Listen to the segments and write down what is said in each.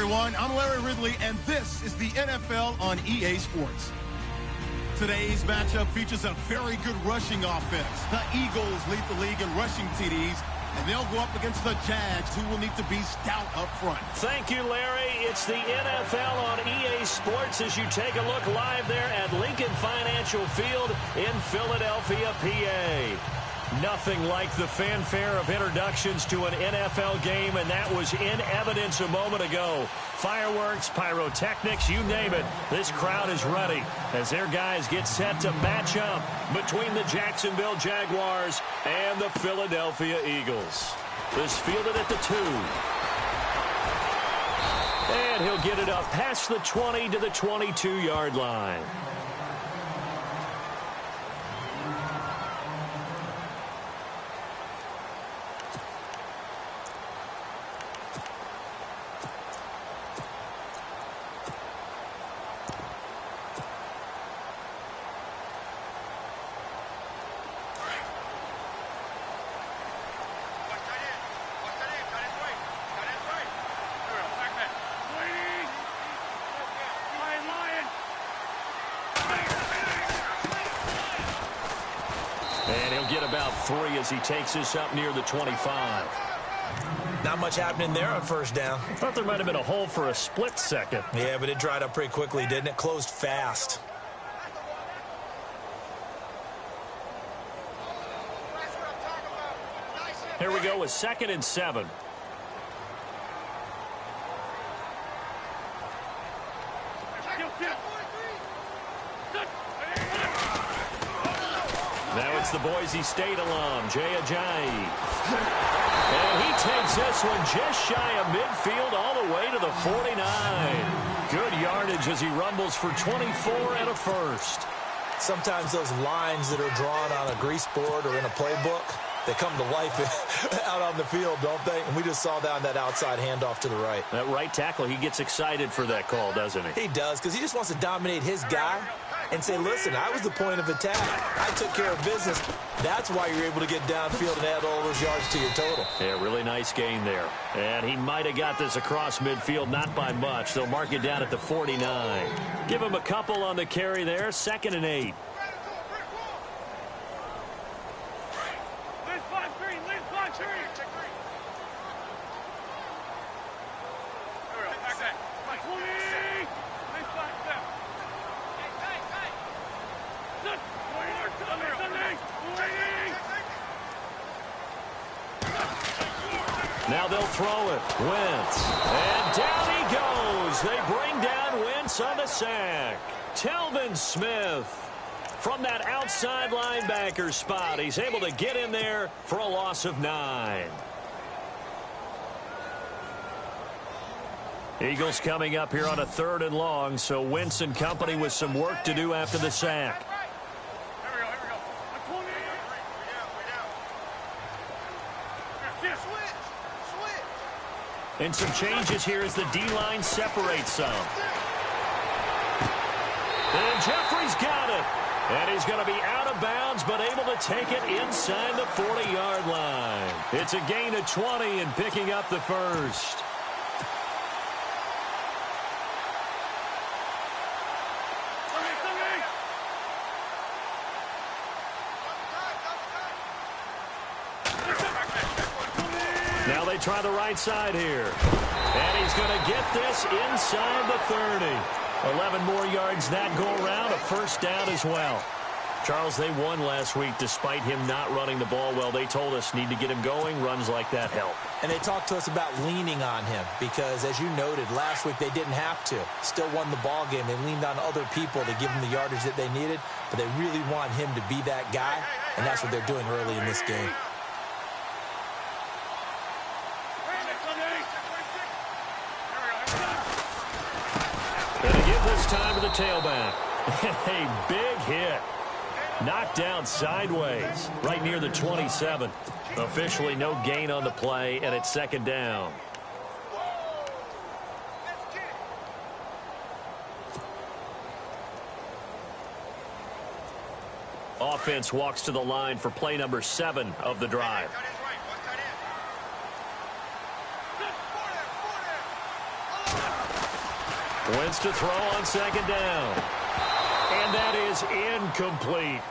everyone. I'm Larry Ridley, and this is the NFL on EA Sports. Today's matchup features a very good rushing offense. The Eagles lead the league in rushing TDs, and they'll go up against the Jags, who will need to be stout up front. Thank you, Larry. It's the NFL on EA Sports as you take a look live there at Lincoln Financial Field in Philadelphia, PA. Nothing like the fanfare of introductions to an NFL game, and that was in evidence a moment ago. Fireworks, pyrotechnics, you name it. This crowd is ready as their guys get set to match up between the Jacksonville Jaguars and the Philadelphia Eagles. This fielded at the 2. And he'll get it up past the 20 to the 22-yard line. And he'll get about 3 as he takes this up near the 25. Not much happening there on first down. I thought there might have been a hole for a split second. Yeah, but it dried up pretty quickly, didn't it? Closed fast. Here we go with 2nd and 7. Now it's the Boise State alum, Jay Ajayi. And he takes this one just shy of midfield all the way to the 49. Good yardage as he rumbles for 24 and a first. Sometimes those lines that are drawn on a grease board or in a playbook, they come to life out on the field, don't they? And we just saw that on that outside handoff to the right. That right tackle, he gets excited for that call, doesn't he? He does, because he just wants to dominate his guy and say, listen, I was the point of attack. I took care of business. That's why you're able to get downfield and add all those yards to your total. Yeah, really nice gain there. And he might have got this across midfield, not by much. They'll mark it down at the 49. Give him a couple on the carry there, 2nd and 8. Now they'll throw it. Wentz. And down he goes. They bring down Wentz on the sack. Telvin Smith from that outside linebacker spot. He's able to get in there for a loss of 9. Eagles coming up here on a 3rd and long, so Wentz and company with some work to do after the sack. And some changes here as the D-line separates some. And Jeffrey's got it. And he's going to be out of bounds, but able to take it inside the 40-yard line. It's a gain of 20 and picking up the first. Now they try the right side here. And he's going to get this inside the 30. 11 more yards that go around, a first down as well. Charles, they won last week despite him not running the ball well. They told us need to get him going. Runs like that help. And they talked to us about leaning on him because, as you noted, last week they didn't have to. Still won the ball game. They leaned on other people to give him the yardage that they needed, but they really want him to be that guy, and that's what they're doing early in this game. And to give this time to the tailback. A big hit. Knocked down sideways right near the 27. Officially no gain on the play, and it's 2nd down. Offense walks to the line for play number 7 of the drive. Wentz to throw on second down. And that is incomplete.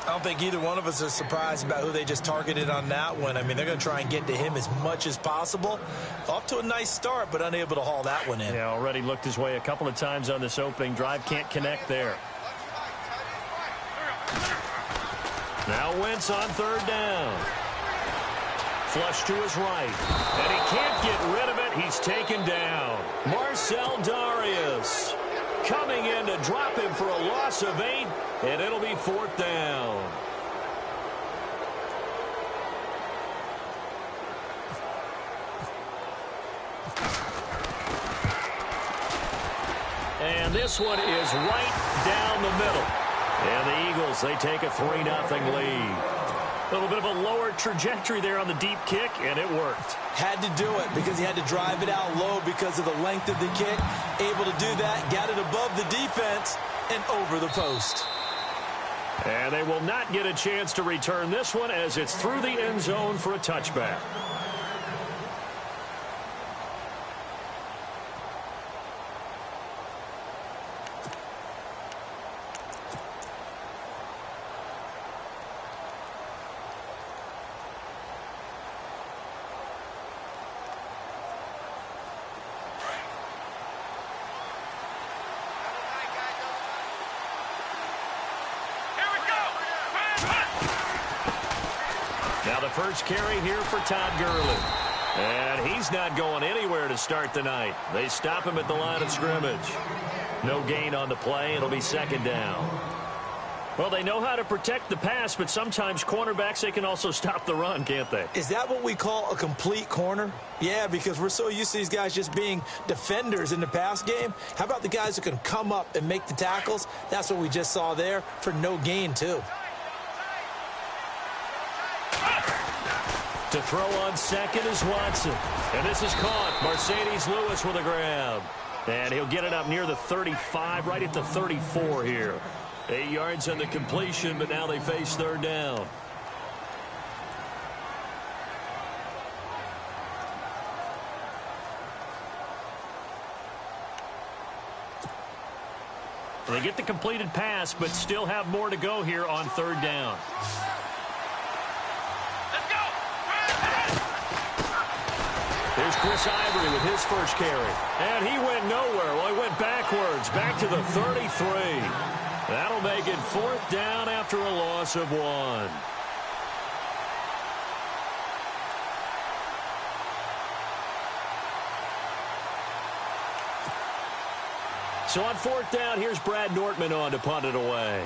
I don't think either one of us is surprised about who they just targeted on that one. I mean, they're going to try and get to him as much as possible. Off to a nice start, but unable to haul that one in. Yeah, already looked his way a couple of times on this opening drive. Can't connect there. Now Wentz on third down. Flush to his right. And he can't get rid of it. He's taken down. Marcel Darius coming in to drop him for a loss of 8, and it'll be fourth down. And this one is right down the middle. And the Eagles, they take a 3-0 lead. A little bit of a lower trajectory there on the deep kick, and it worked. Had to do it because he had to drive it out low because of the length of the kick. Able to do that, got it above the defense and over the post. And they will not get a chance to return this one as it's through the end zone for a touchback. Now the first carry here for Todd Gurley. And he's not going anywhere to start the night. They stop him at the line of scrimmage. No gain on the play. It'll be second down. Well, they know how to protect the pass, but sometimes cornerbacks, they can also stop the run, can't they? Is that what we call a complete corner? Yeah, because we're so used to these guys just being defenders in the pass game. How about the guys who can come up and make the tackles? That's what we just saw there for no gain, too. To throw on second is Watson. And this is caught. Mercedes Lewis with a grab. And he'll get it up near the 35, right at the 34 here. 8 yards on the completion, but now they face third down. They get the completed pass, but still have more to go here on third down. Here's Chris Ivory with his first carry. And he went nowhere. Well, he went backwards, back to the 33. That'll make it fourth down after a loss of 1. So on fourth down, here's Brad Nortman on to punt it away.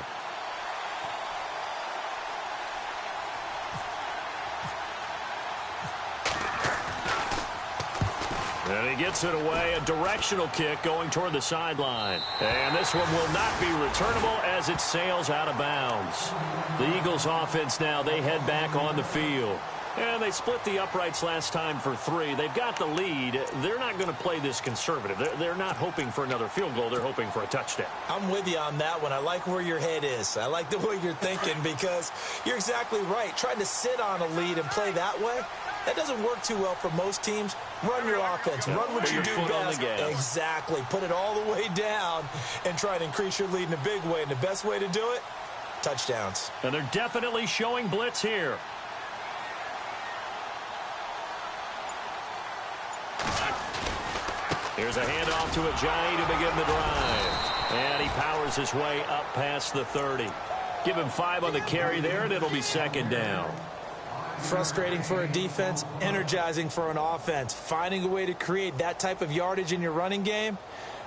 And he gets it away, a directional kick going toward the sideline. And this one will not be returnable as it sails out of bounds. The Eagles offense now, they head back on the field. And they split the uprights last time for 3. They've got the lead. They're not going to play this conservative. They're not hoping for another field goal. They're hoping for a touchdown. I'm with you on that one. I like where your head is. I like the way you're thinking because you're exactly right. Trying to sit on a lead and play that way, that doesn't work too well for most teams. Run your offense. Run what you do best. Exactly. Put it all the way down and try to increase your lead in a big way. And the best way to do it, touchdowns. And they're definitely showing blitz here. Here's a handoff to Ajayi to begin the drive. And he powers his way up past the 30. Give him 5 on the carry there, and it'll be second down. Frustrating for a defense, energizing for an offense. Finding a way to create that type of yardage in your running game,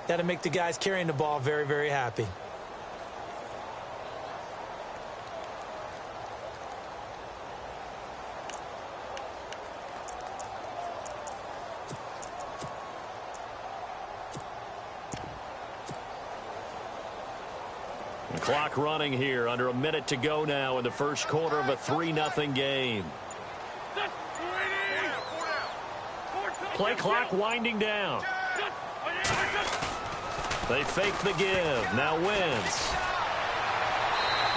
that'll make the guys carrying the ball very, very happy. Clock running here, under a minute to go now in the first quarter of a 3-0 game. Play clock winding down. They fake the give. Now Wentz.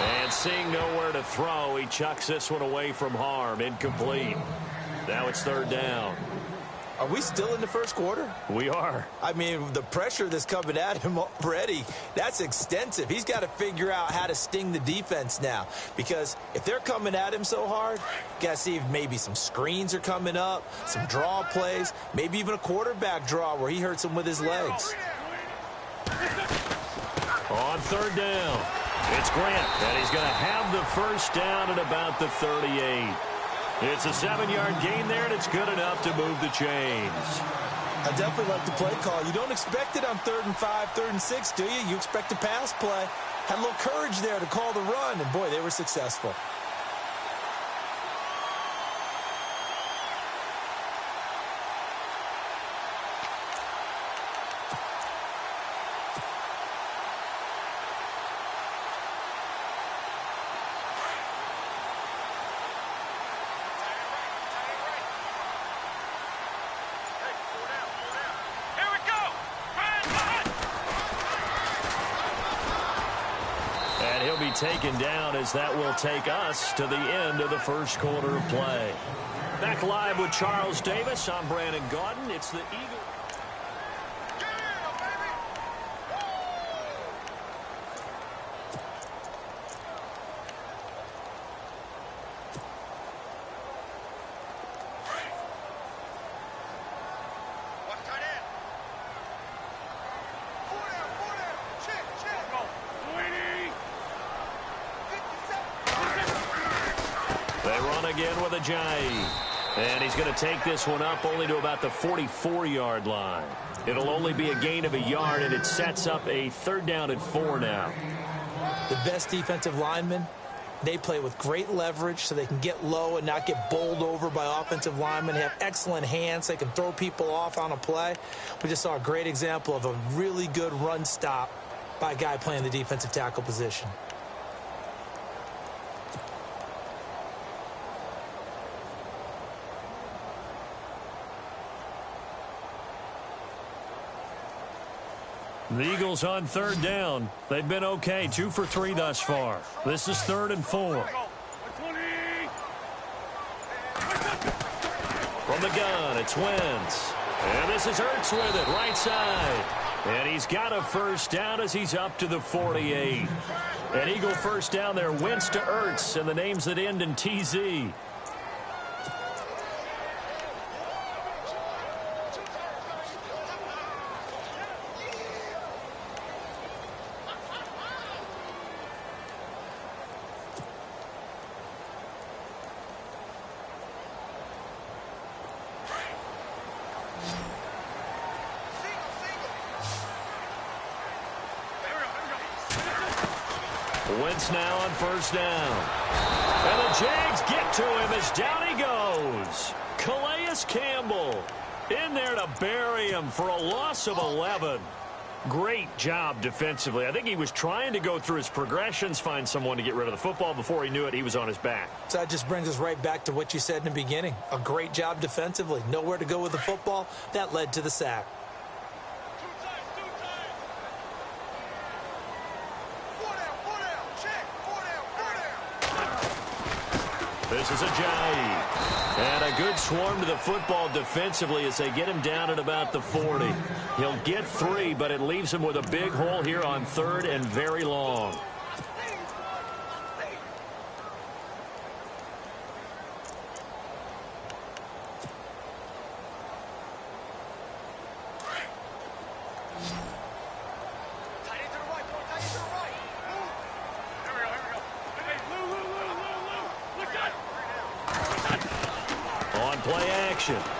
And seeing nowhere to throw, he chucks this one away from harm. Incomplete. Now it's third down. Are we still in the first quarter? We are. I mean, the pressure that's coming at him already, that's extensive. He's got to figure out how to sting the defense now. Because if they're coming at him so hard, got to see if maybe some screens are coming up, some draw plays, maybe even a quarterback draw where he hurts him with his legs. On third down, it's Grant, and he's going to have the first down at about the 38. It's a 7-yard gain there, and it's good enough to move the chains. I definitely like the play call. You don't expect it on 3rd and 5, 3rd and 6, do you? You expect a pass play. Had a little courage there to call the run, and boy, they were successful. Taken down as that will take us to the end of the first quarter of play. Back live with Charles Davis. I'm Brandon Gaudin. It's the Eagles. Again with Ajayi. And he's going to take this one up only to about the 44-yard line. It'll only be a gain of a yard, and it sets up a 3rd down and 4 now. The best defensive linemen, they play with great leverage so they can get low and not get bowled over by offensive linemen. They have excellent hands. They can throw people off on a play. We just saw a great example of a really good run stop by a guy playing the defensive tackle position. The Eagles on 3rd down. They've been okay, 2 for 3 thus far. This is 3rd and 4. From the gun, it's Wentz. And this is Ertz with it, right side. And he's got a first down as he's up to the 48. An Eagle first down there, Wentz to Ertz, and the names that end in TZ. Wentz now on first down. And the Jags get to him as down he goes. Calais Campbell in there to bury him for a loss of 11. Great job defensively. I think he was trying to go through his progressions, find someone to get rid of the football. Before he knew it, he was on his back. So that just brings us right back to what you said in the beginning. A great job defensively. Nowhere to go with the football. That led to the sack. This is Ajayi. And a good swarm to the football defensively as they get him down at about the 40. He'll get 3, but it leaves him with a big hole here on 3rd and very long.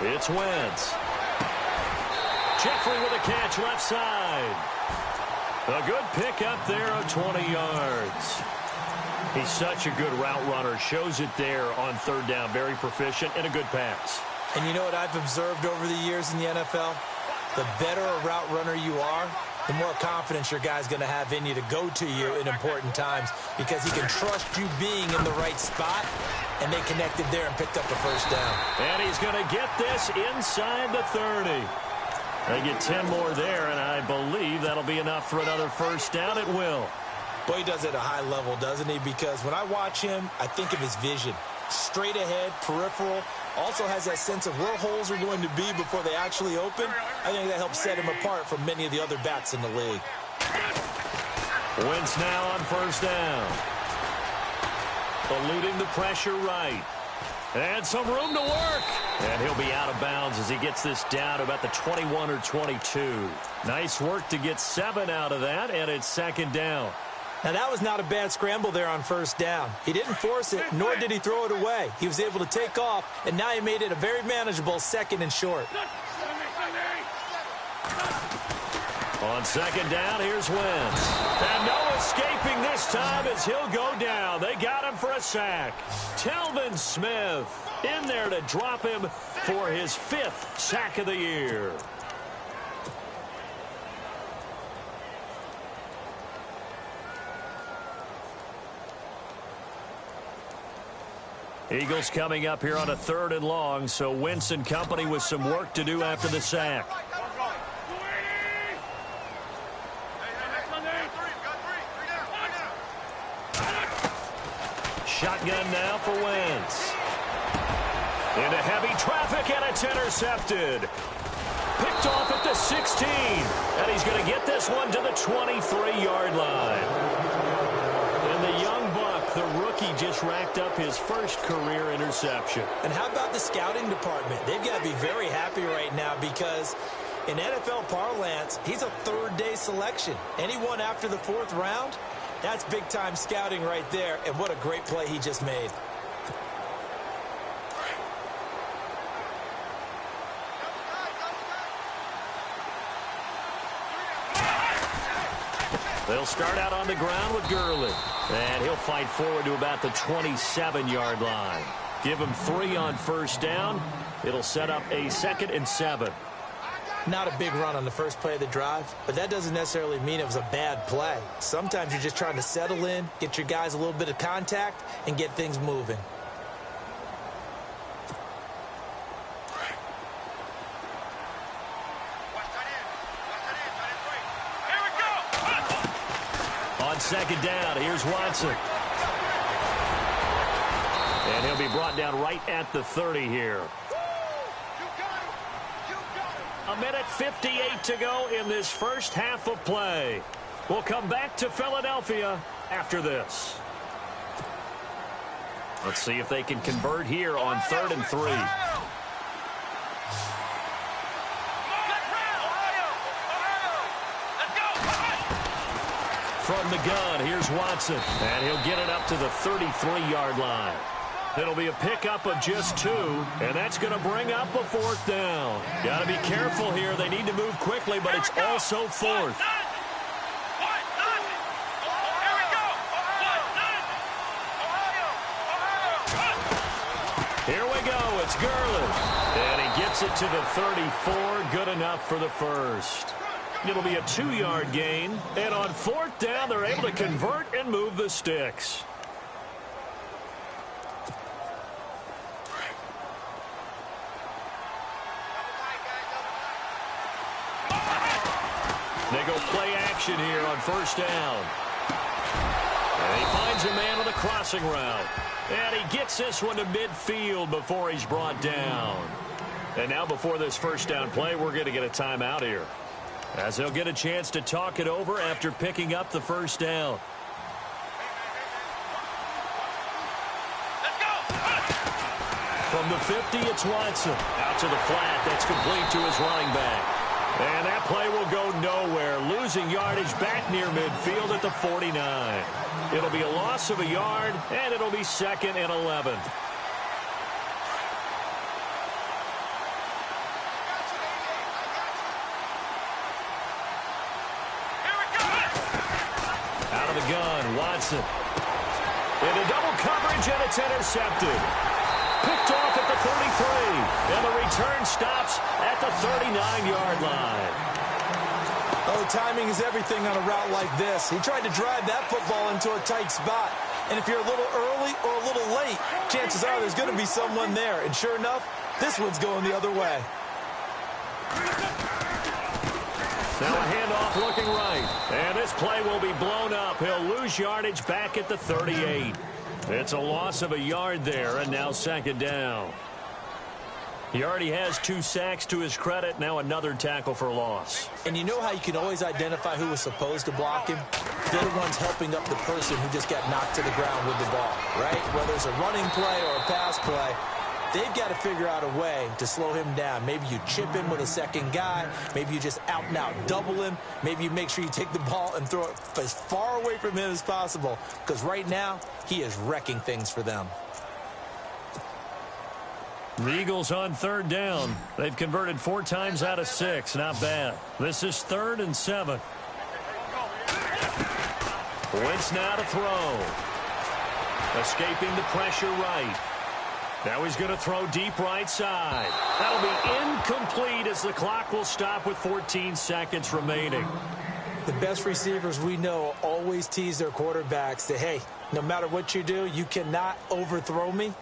It's Wentz. Jeffrey with a catch left side. A good pickup there of 20 yards. He's such a good route runner. Shows it there on 3rd down. Very proficient and a good pass. And you know what I've observed over the years in the NFL? The better a route runner you are, the more confidence your guy's going to have in you to go to you in important times because he can trust you being in the right spot, and they connected there and picked up the first down. And he's going to get this inside the 30. They get 10 more there, and I believe that'll be enough for another first down. It will. Boy, he does it at a high level, doesn't he? Because when I watch him, I think of his vision. straight ahead, peripheral. Also has that sense of where holes are going to be before they actually open. I think that helps set him apart from many of the other backs in the league. Wentz now on first down. Eluding the pressure right. And some room to work. And he'll be out of bounds as he gets this down to about the 21 or 22. Nice work to get 7 out of that, and it's second down. Now, that was not a bad scramble there on first down. He didn't force it, nor did he throw it away. He was able to take off, and now he made it a very manageable second and short. On second down, here's Wentz. And no escaping this time as he'll go down. They got him for a sack. Telvin Smith in there to drop him for his 5th sack of the year. Eagles coming up here on a 3rd and long, so Wentz and company with some work to do after the sack. Shotgun now for Wentz. Into heavy traffic, and it's intercepted. Picked off at the 16, and he's going to get this one to the 23-yard line. And the young buck, the rookie, just racked up his first career interception. And how about the scouting department? They've got to be very happy right now because in NFL parlance, he's a 3rd-day selection. Anyone after the 4th round, that's big-time scouting right there, and what a great play he just made. They'll start out on the ground with Gurley. And he'll fight forward to about the 27-yard line. Give him 3 on first down. It'll set up a 2nd and 7. Not a big run on the first play of the drive, but that doesn't necessarily mean it was a bad play. Sometimes you're just trying to settle in, get your guys a little bit of contact, and get things moving. On second down, here's Watson. And he'll be brought down right at the 30 here. A minute 58 to go in this first half of play. We'll come back to Philadelphia after this. Let's see if they can convert here on 3rd and 3. From the gun, here's Watson. And he'll get it up to the 33-yard line. It'll be a pickup of just 2, and that's going to bring up a 4th down. Got to be careful here. They need to move quickly, but it's also 4th. Here we go. It's Gurley. And he gets it to the 34. Good enough for the first. It'll be a 2-yard gain. And on 4th down, they're able to convert and move the sticks. They go play action here on first down. And he finds a man on the crossing route. And he gets this one to midfield before he's brought down. And now before this first down play, we're going to get a timeout here, as they'll get a chance to talk it over after picking up the first down. From the 50, it's Watson. Out to the flat. That's complete to his running back. And that play will go nowhere. Losing yardage back near midfield at the 49. It'll be a loss of a yard, and it'll be 2nd and 11. Out of the gun, Watson. Into double coverage, and it's intercepted. Picked off at the 33, and the return stops at the 39-yard line. Oh, timing is everything on a route like this. He tried to drive that football into a tight spot. And if you're a little early or a little late, chances are there's going to be someone there. And sure enough, this one's going the other way. Now a handoff looking right. And this play will be blown up. He'll lose yardage back at the 38. It's a loss of a yard there, and now second down. He already has 2 sacks to his credit. Now another tackle for loss. And you know how you can always identify who was supposed to block him? They're the ones helping up the person who just got knocked to the ground with the ball, right? Whether it's a running play or a pass play, they've got to figure out a way to slow him down. Maybe you chip him with a second guy. Maybe you just out and out double him. Maybe you make sure you take the ball and throw it as far away from him as possible. Because right now, he is wrecking things for them. The Eagles on third down. They've converted 4 times out of 6. Not bad. This is 3rd and 7. Wentz now to throw. Escaping the pressure right. Now he's going to throw deep right side. That'll be incomplete as the clock will stop with 14 seconds remaining. The best receivers we know always tease their quarterbacks that, hey, no matter what you do, you cannot overthrow me.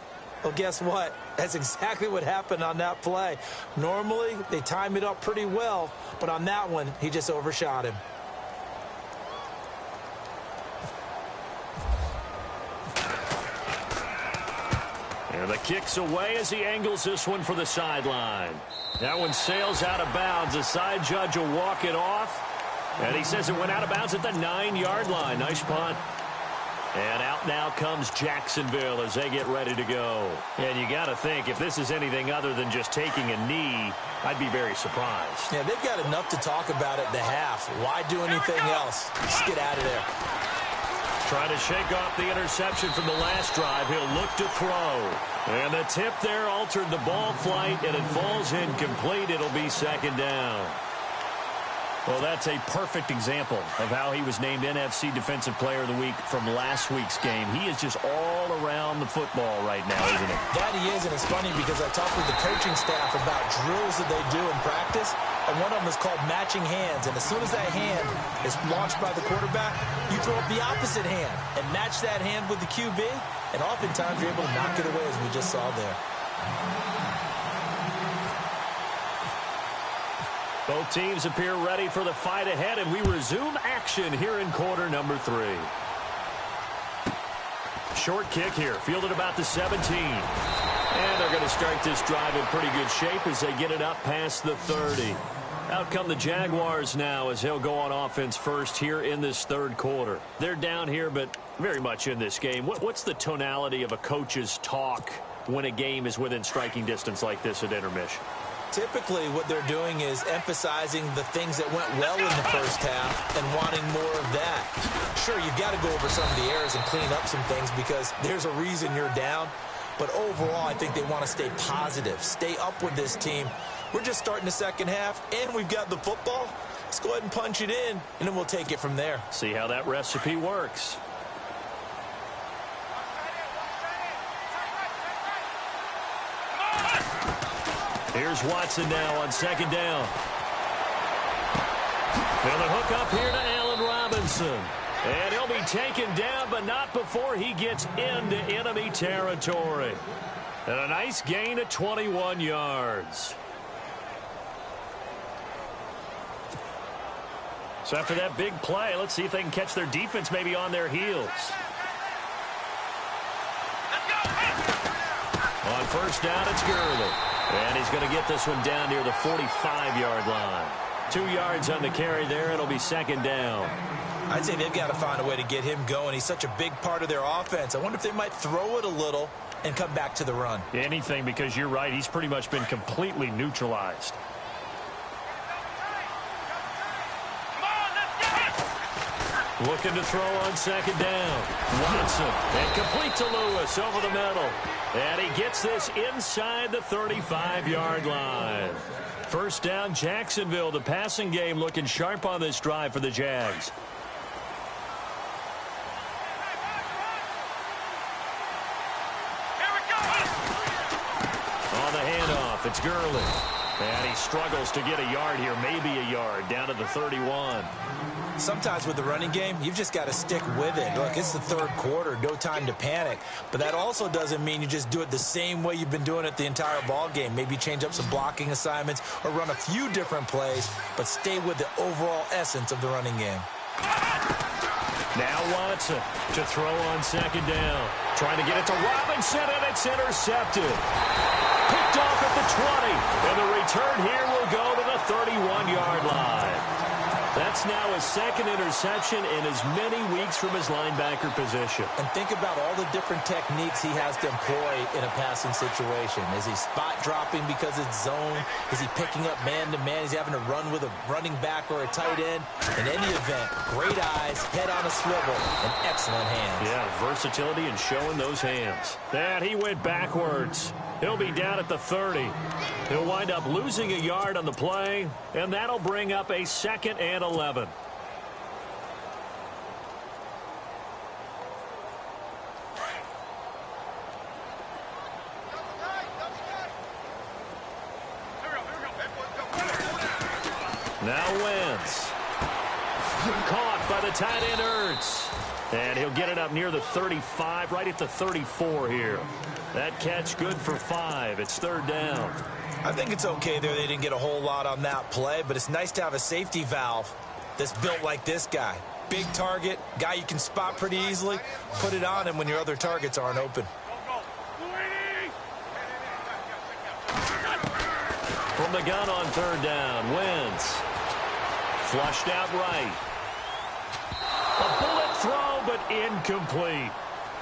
Well, guess what? That's exactly what happened on that play. Normally, they time it up pretty well, but on that one, he just overshot him. And the kick's away as he angles this one for the sideline. That one sails out of bounds. The side judge will walk it off. And he says it went out of bounds at the 9-yard line. Nice punt. And out now comes Jacksonville as they get ready to go. And you got to think, if this is anything other than just taking a knee, I'd be very surprised. Yeah, they've got enough to talk about at the half. Why do anything else? Just get out of there. Trying to shake off the interception from the last drive. He'll look to throw. And the tip there altered the ball flight, and it falls incomplete. It'll be second down. Well, that's a perfect example of how he was named NFC Defensive Player of the Week from last week's game. He is just all around the football right now, isn't he? That he is, and it's funny because I talked with the coaching staff about drills that they do in practice, and one of them is called matching hands. And as soon as that hand is launched by the quarterback, you throw up the opposite hand and match that hand with the QB, and oftentimes you're able to knock it away, as we just saw there. Both teams appear ready for the fight ahead, and we resume action here in quarter number 3. Short kick here, fielded about the 17. And they're going to start this drive in pretty good shape as they get it up past the 30. Out come the Jaguars now as they'll go on offense first here in this third quarter. They're down here, but very much in this game. What's the tonality of a coach's talk when a game is within striking distance like this at intermission? Typically, what they're doing is emphasizing the things that went well in the first half and wanting more of that. Sure, you've got to go over some of the errors and clean up some things because there's a reason you're down. But overall, I think they want to stay positive, stay up with this team. We're just starting the second half, and we've got the football. Let's go ahead and punch it in, and then we'll take it from there. See how that recipe works. Here's Watson now on second down. And the hook up here to Allen Robinson. And he'll be taken down, but not before he gets into enemy territory. And a nice gain of 21 yards. So after that big play, let's see if they can catch their defense maybe on their heels. On first down, it's Gurley. And he's going to get this one down near the 45-yard line. 2 yards on the carry there. It'll be second down. I'd say they've got to find a way to get him going. He's such a big part of their offense. I wonder if they might throw it a little and come back to the run. Anything, because you're right. He's pretty much been completely neutralized. Looking to throw on second down. Watson. And complete to Lewis over the middle. And he gets this inside the 35-yard line. First down, Jacksonville. The passing game looking sharp on this drive for the Jags. On the handoff, it's Gurley. And he struggles to get a yard here, maybe a yard, down to the 31. Sometimes with the running game, you've just got to stick with it. Look, it's the third quarter, no time to panic. But that also doesn't mean you just do it the same way you've been doing it the entire ball game. Maybe change up some blocking assignments or run a few different plays, but stay with the overall essence of the running game. Now Watson to throw on second down. trying to get it to Robinson, and it's intercepted. Picked off at the 20, and the return here will go to the 31-yard line. That's now his second interception in as many weeks from his linebacker position. And think about all the different techniques he has to employ in a passing situation. Is he spot dropping because it's zone? Is he picking up man-to-man? Is he having to run with a running back or a tight end? In any event, great eyes, head on a swivel, and excellent hands. Yeah, versatility and showing those hands. And he went backwards. He'll be down at the 30. He'll wind up losing a yard on the play, and that'll bring up a 2nd and 11. Now Wentz. Caught by the tight end Ertz. And he'll get it up near the 35, right at the 34 here. That catch good for 5. It's 3rd down. I think it's okay there. They didn't get a whole lot on that play, but it's nice to have a safety valve that's built like this guy. Big target, guy you can spot pretty easily. Put it on him when your other targets aren't open. From the gun on 3rd down, Wentz. Flushed out right. A bullet throw, but incomplete.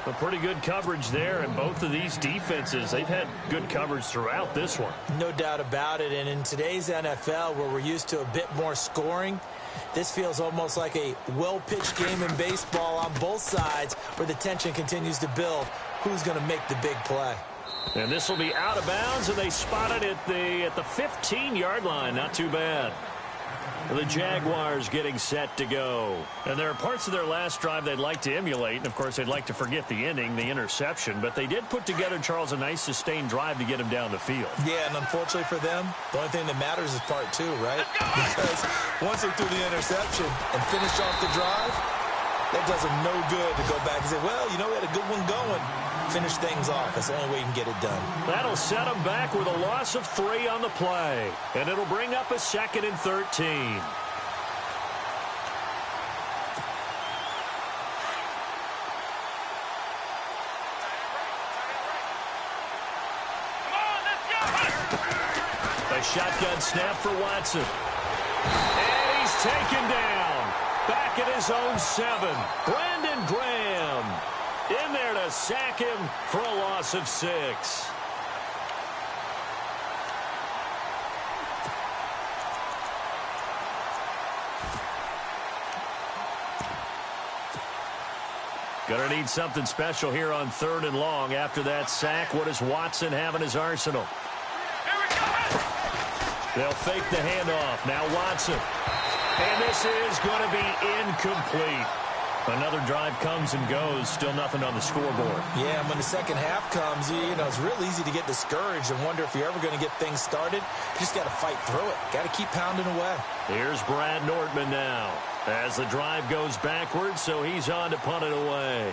A pretty good coverage there, and both of these defenses, they've had good coverage throughout this one. No doubt about it, and in today's NFL, where we're used to a bit more scoring, this feels almost like a well-pitched game in baseball on both sides, where the tension continues to build. Who's going to make the big play? And this will be out of bounds, and they spot it at the 15-yard line. Not too bad. The Jaguars getting set to go. And there are parts of their last drive they'd like to emulate. And, of course, they'd like to forget the ending, the interception. But they did put together, Charles, a nice sustained drive to get him down the field. Yeah, and unfortunately for them, the only thing that matters is part 2, right? Because once they threw the interception and finished off the drive, that does them no good to go back and say, well, you know, we had a good one going. Finish things off. That's the only way you can get it done. That'll set them back with a loss of 3 on the play. And it'll bring up a 2nd and 13. A shotgun snap for Watson. And he's taken down. Back at his own 7. Brandon Graham in there to sack him for a loss of 6. Gonna need something special here on 3rd and long. After that sack, what does Watson have in his arsenal? They'll fake the handoff. Now Watson. And this is going to be incomplete. Another drive comes and goes. Still nothing on the scoreboard. Yeah, and when the second half comes, you know, it's real easy to get discouraged and wonder if you're ever going to get things started. You just got to fight through it. Got to keep pounding away. Here's Brad Nordman now as the drive goes backwards, so he's on to punt it away.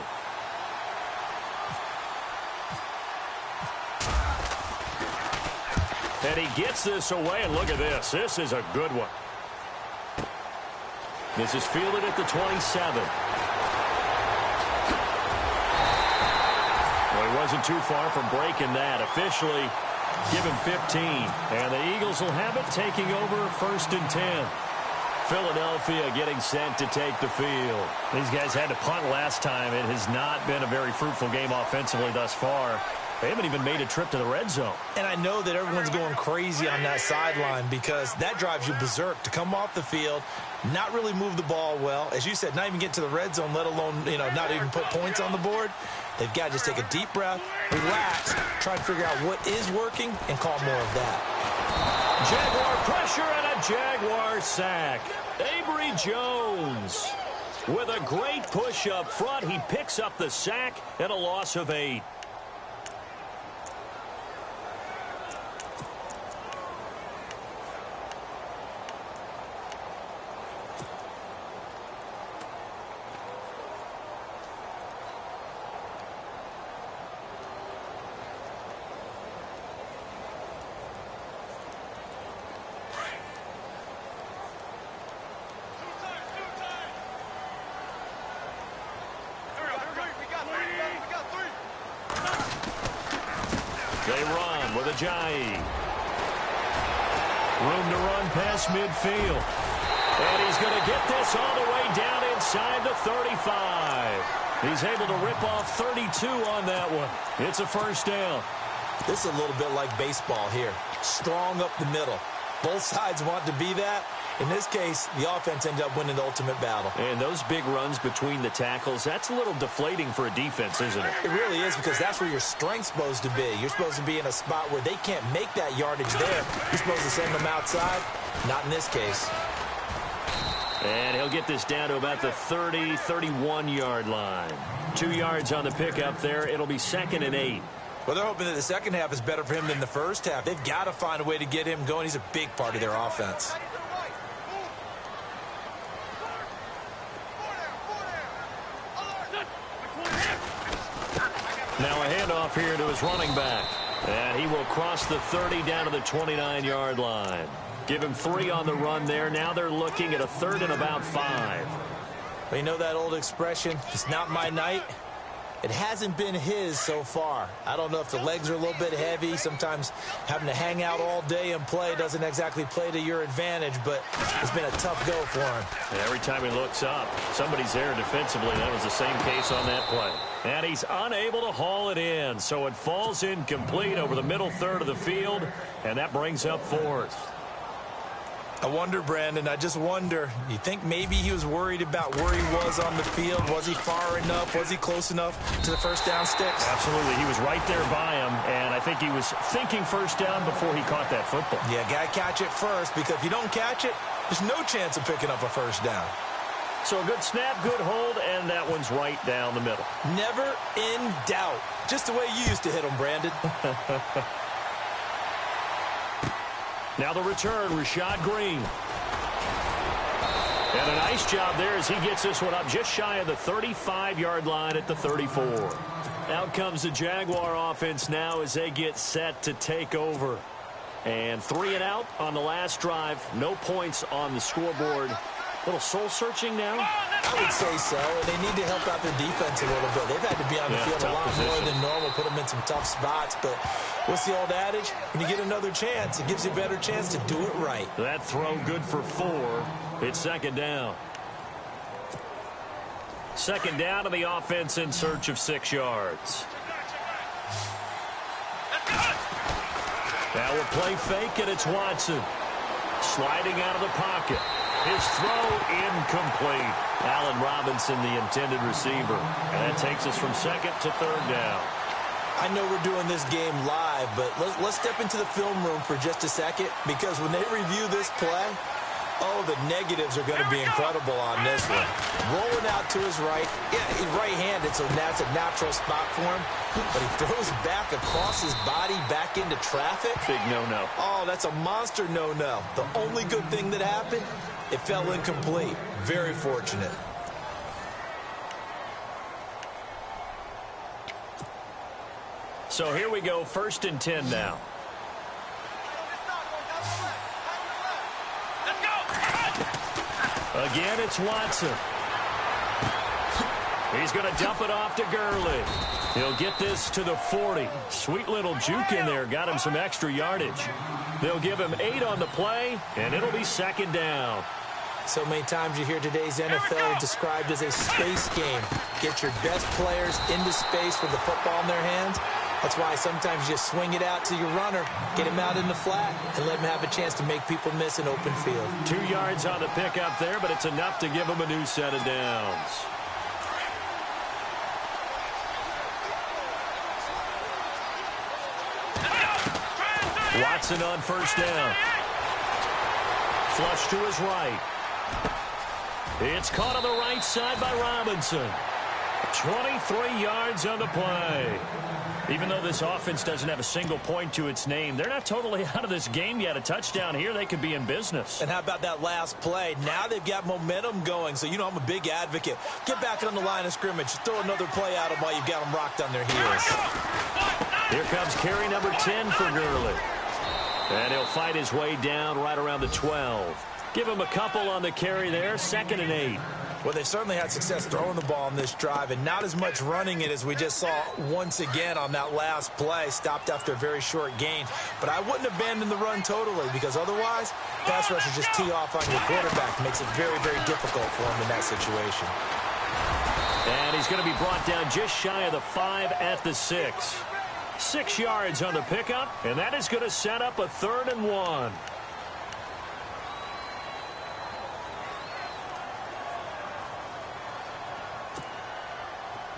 And he gets this away, and look at this. This is a good one. This is fielded at the 27. Well, he wasn't too far from breaking that. Officially, give him 15. And the Eagles will have it, taking over 1st and 10. Philadelphia getting set to take the field. These guys had to punt last time. It has not been a very fruitful game offensively thus far. They haven't even made a trip to the red zone. And I know that everyone's going crazy on that sideline because that drives you berserk to come off the field, not really move the ball well. As you said, not even get to the red zone, let alone, you know, not even put points on the board. They've got to just take a deep breath, relax, try and figure out what is working, and call more of that. Jaguar pressure and a Jaguar sack. Avery Jones with a great push up front. He picks up the sack and a loss of 8. Ajayi. Room to run past midfield. And he's going to get this all the way down inside the 35. He's able to rip off 32 on that one. It's a first down. This is a little bit like baseball here. Strong up the middle. Both sides want to be that. In this case, the offense ended up winning the ultimate battle. And those big runs between the tackles, that's a little deflating for a defense, isn't it? It really is, because that's where your strength's supposed to be. You're supposed to be in a spot where they can't make that yardage there. You're supposed to send them outside. Not in this case. And he'll get this down to about the 30, 31-yard line. 2 yards on the pickup there. It'll be 2nd and 8. Well, they're hoping that the second half is better for him than the first half. They've got to find a way to get him going. He's a big part of their offense. Now a handoff here to his running back. And he will cross the 30 down to the 29-yard line. Give him 3 on the run there. Now they're looking at a 3rd and about 5. Well, you know that old expression, it's not my night? It hasn't been his so far. I don't know if the legs are a little bit heavy. Sometimes having to hang out all day and play doesn't exactly play to your advantage, but it's been a tough go for him. And every time he looks up, somebody's there defensively. That was the same case on that play. And he's unable to haul it in, so it falls incomplete over the middle third of the field, and that brings up 4th. I wonder, Brandon, I just wonder, you think maybe he was worried about where he was on the field? Was he far enough? Was he close enough to the first down sticks? Absolutely. He was right there by him, and I think he was thinking first down before he caught that football. Yeah, got to catch it first, because if you don't catch it, there's no chance of picking up a first down. So a good snap, good hold, and that one's right down the middle. Never in doubt. Just the way you used to hit them, Brandon. Now the return, Rashad Green. And a nice job there as he gets this one up just shy of the 35-yard line at the 34. Out comes the Jaguar offense now as they get set to take over. And 3 and out on the last drive. No points on the scoreboard. A little soul-searching now? I would say so, and they need to help out their defense a little bit. They've had to be on the field a lot more than normal, put them in some tough spots. But what's the old adage? When you get another chance, it gives you a better chance to do it right. That throw good for 4. It's 2nd down. 2nd down to the offense in search of 6 yards. Now a play fake, and it's Watson. Sliding out of the pocket. His throw incomplete. Allen Robinson, the intended receiver. And that takes us from 2nd to 3rd down. I know we're doing this game live, but let's step into the film room for just a second, because when they review this play, oh, the negatives are going to be incredible on this one. Rolling out to his right. Yeah, he's right-handed, so that's a natural spot for him. But he throws back across his body back into traffic. Big no-no. Oh, that's a monster no-no. The only good thing that happened, it fell incomplete. Very fortunate. So here we go, 1st and 10 now. Again, it's Watson. He's going to dump it off to Gurley. He'll get this to the 40. Sweet little juke in there. Got him some extra yardage. They'll give him 8 on the play, and it'll be 2nd down. So many times you hear today's NFL described as a space game. Get your best players into space with the football in their hands. That's why sometimes you swing it out to your runner, get him out in the flat, and let him have a chance to make people miss an open field. 2 yards on the pickup there, but it's enough to give him a new set of downs. Watson on 1st down. Flush to his right. It's caught on the right side by Robinson. 23 yards on the play. Even though this offense doesn't have a single point to its name, they're not totally out of this game yet. A touchdown here, they could be in business. And how about that last play? Now they've got momentum going, so you know I'm a big advocate. Get back on the line of scrimmage. Throw another play at them while you've got them rocked on their heels. Here comes carry number 10 for Gurley. And he'll fight his way down right around the 12. Give him a couple on the carry there, 2nd and 8. Well, they've certainly had success throwing the ball on this drive, and not as much running it as we just saw once again on that last play. Stopped after a very short gain. But I wouldn't abandon the run totally, because otherwise, pass rushers just tee off on your quarterback. It makes it very, very difficult for him in that situation. And he's going to be brought down just shy of the 5 at the 6. 6 yards on the pickup, and that is going to set up a 3rd and 1.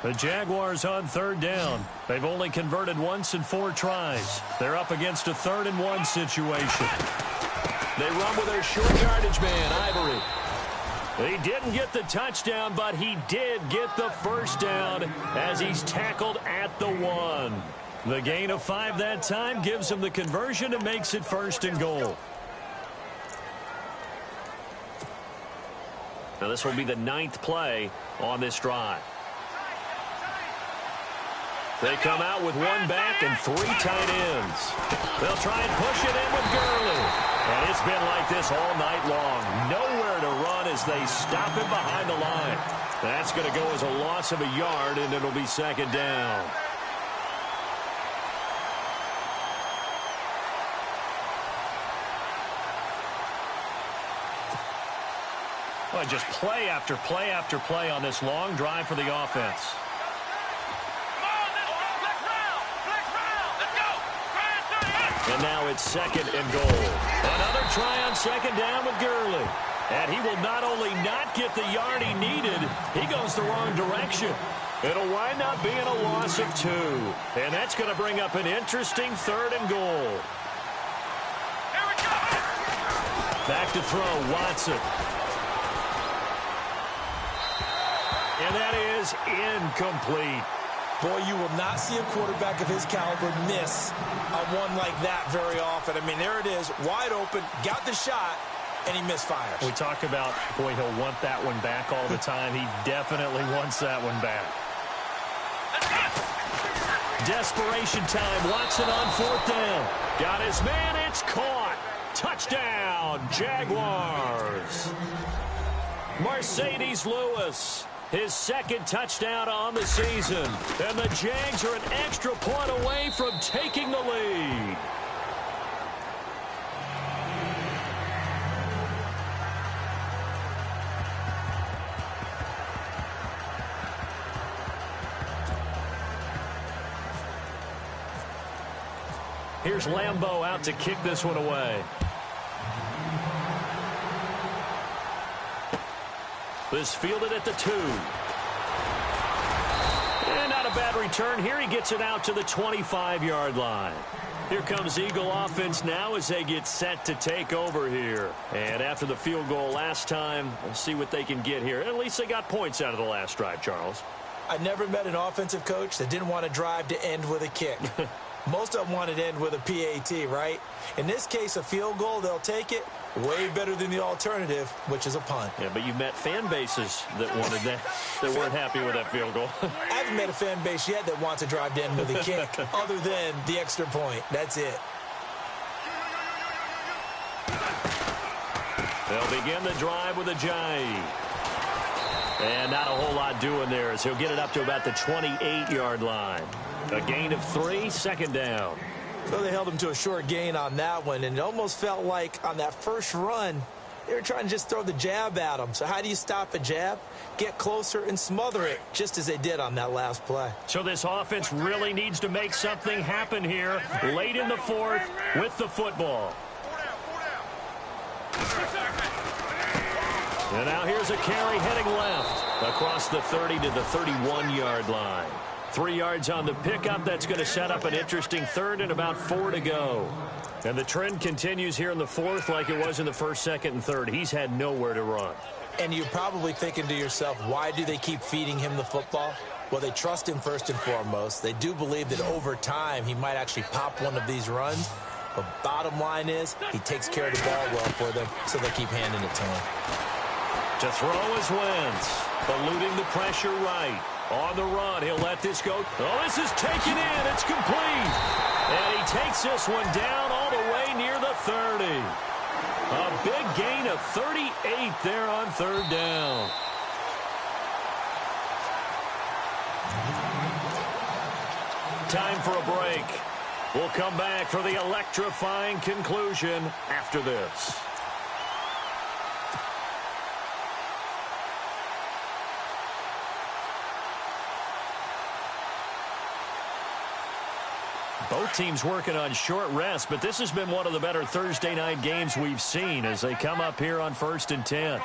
The Jaguars on 3rd down. They've only converted once in 4 tries. They're up against a 3rd and 1 situation. They run with their short yardage man, Ivory. He didn't get the touchdown, but he did get the first down as he's tackled at the 1. The gain of 5 that time gives him the conversion and makes it 1st and goal. Now this will be the 9th play on this drive. They come out with 1 back and 3 tight ends. They'll try and push it in with Gurley. And it's been like this all night long. Nowhere to run as they stop him behind the line. That's going to go as a loss of a yard, and it'll be 2nd down. Well, just play after play after play on this long drive for the offense. And now it's 2nd and goal. Another try on 2nd down with Gurley. And he will not only not get the yard he needed, he goes the wrong direction. It'll wind up being a loss of 2. And that's going to bring up an interesting 3rd and goal. Back to throw, Watson. And that is incomplete. Boy, you will not see a quarterback of his caliber miss a one like that very often. I mean, there it is, wide open, got the shot, and he misfires. We talk about, boy, he'll want that one back all the time. He definitely wants that one back. Desperation time. Watson on 4th down. Got his man. It's caught. Touchdown, Jaguars. Mercedes Lewis. His 2nd touchdown on the season. And the Jags are an extra point away from taking the lead. Here's Lambeau out to kick this one away. This fielded at the 2. And not a bad return here. He gets it out to the 25-yard line. Here comes Eagle offense now as they get set to take over here. And after the field goal last time, we'll see what they can get here. At least they got points out of the last drive, Charles. I never met an offensive coach that didn't want to drive to end with a kick. Most of them wanted to end with a PAT, right? In this case, a field goal, they'll take it. Way better than the alternative, which is a punt. Yeah, but you met fan bases that wanted that, that weren't happy with that field goal. I haven't met a fan base yet that wants to drive to end with a kick, other than the extra point. That's it. They'll begin the drive with a jive. And not a whole lot doing there as he'll get it up to about the 28-yard line. A gain of 3, 2nd down. So they held him to a short gain on that one, and it almost felt like on that first run, they were trying to just throw the jab at him. So how do you stop a jab? Get closer and smother it, just as they did on that last play. So this offense really needs to make something happen here late in the 4th with the football. And now here's a carry heading left across the 30 to the 31-yard line. 3 yards on the pickup. That's going to set up an interesting 3rd and about 4 to go. And the trend continues here in the 4th like it was in the 1st, 2nd, and 3rd. He's had nowhere to run. And you're probably thinking to yourself, why do they keep feeding him the football? Well, they trust him first and foremost. They do believe that over time he might actually pop one of these runs. But bottom line is he takes care of the ball well for them, so they keep handing it to him. To throw is Wentz, eluding the pressure right. On the run, he'll let this go. Oh, this is taken in. It's complete. And he takes this one down all the way near the 30. A big gain of 38 there on 3rd down. time for a break. We'll come back for the electrifying conclusion after this. Both teams working on short rest, but this has been one of the better Thursday night games we've seen as they come up here on 1st and 10.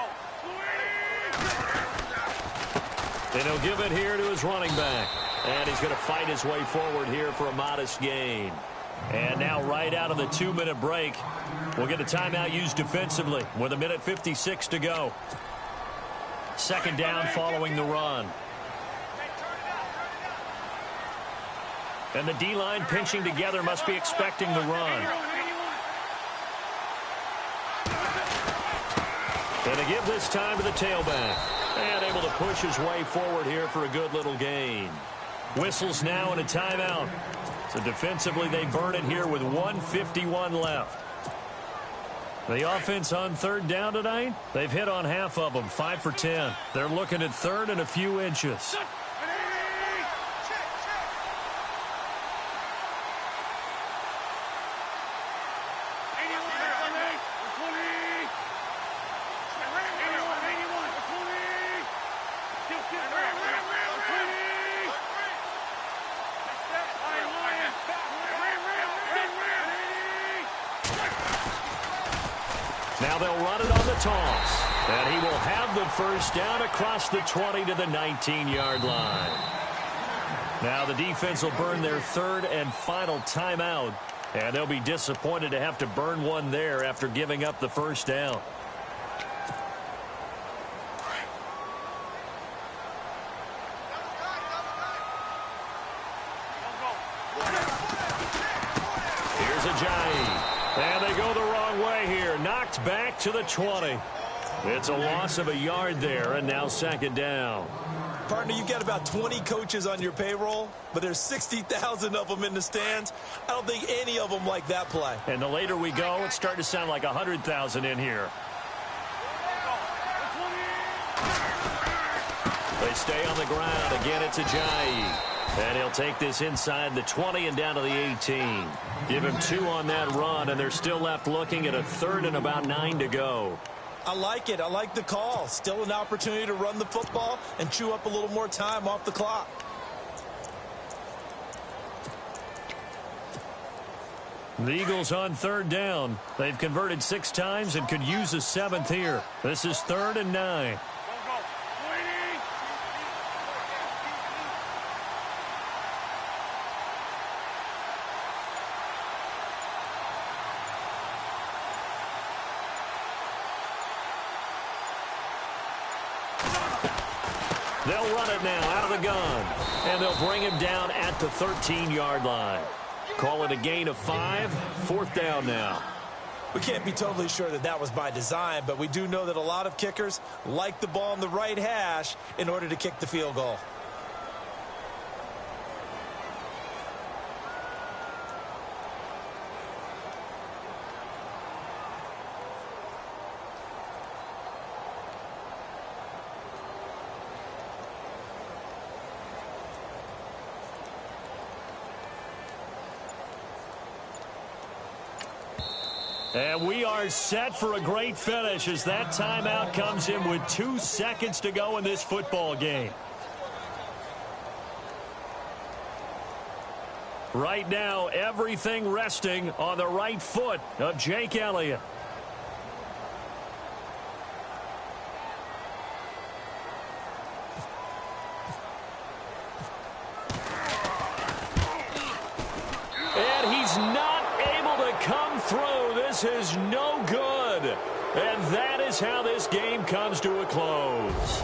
And he'll give it here to his running back. And he's going to fight his way forward here for a modest gain. And now right out of the 2-minute break, we'll get a timeout used defensively with 1:56 to go. Second down following the run. And the D-line pinching together must be expecting the run. And to give this time to the tailback. And able to push his way forward here for a good little gain. Whistles now and a timeout. So defensively they burn it here with 1:51 left. The offense on third down tonight, they've hit on half of them, 5 for 10. They're looking at third and a few inches. Now they'll run it on the toss. And he will have the first down across the 20 to the 19-yard line. Now the defense will burn their third and final timeout. And they'll be disappointed to have to burn one there after giving up the first down. Here's Ajayi. And they go the wrong way here. Knocked back to the 20. It's a loss of a yard there, and now second down. Partner, you've got about 20 coaches on your payroll, but there's 60,000 of them in the stands. I don't think any of them like that play. And the later we go, it's starting to sound like 100,000 in here. They stay on the ground. Again, it's Ajayi. And he'll take this inside the 20 and down to the 18. Give him 2 on that run, and they're still left looking at a third and about 9 to go. I like it. I like the call. Still an opportunity to run the football and chew up a little more time off the clock. The Eagles on third down. They've converted 6 times and could use a 7th here. This is 3rd and 9. They'll run it now out of the gun. And they'll bring him down at the 13-yard line. Call it a gain of 5. 4th down now. We can't be totally sure that that was by design, but we do know that a lot of kickers like the ball on the right hash in order to kick the field goal. And we are set for a great finish as that timeout comes in with 2 seconds to go in this football game. Right now, everything resting on the right foot of Jake Elliott. And he's not able to come through. This is no good. And that is how this game comes to a close.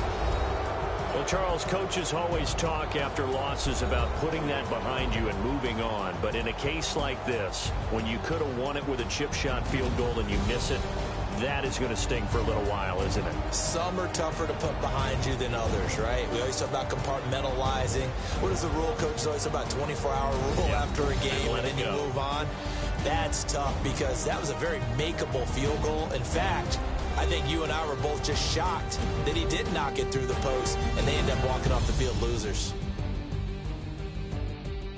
Well, Charles, coaches always talk after losses about putting that behind you and moving on. But in a case like this, when you could have won it with a chip shot field goal and you miss it, that is going to sting for a little while, isn't it? Some are tougher to put behind you than others, right? We always talk about compartmentalizing. What is the rule, coach? Always about 24-hour rule after a game, and then you move on. That's tough because that was a very makeable field goal. In fact, I think you and I were both just shocked that he did knock it through the post, and they end up walking off the field losers.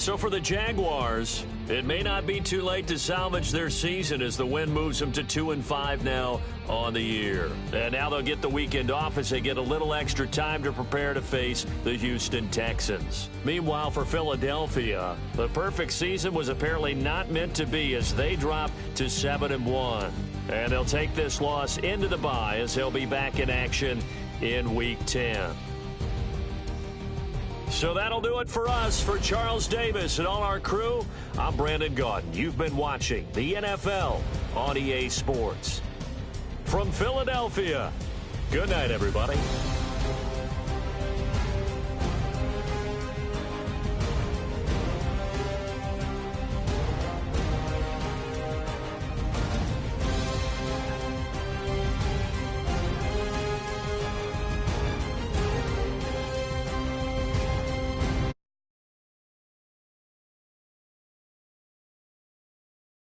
So for the Jaguars, it may not be too late to salvage their season as the win moves them to 2-5 now on the year. And now they'll get the weekend off as they get a little extra time to prepare to face the Houston Texans. Meanwhile, for Philadelphia, the perfect season was apparently not meant to be as they drop to 7-1. And they'll take this loss into the bye as they'll be back in action in Week 10. So that'll do it for us. For Charles Davis and all our crew, I'm Brandon Gaudin. You've been watching the NFL on EA Sports. From Philadelphia, good night, everybody.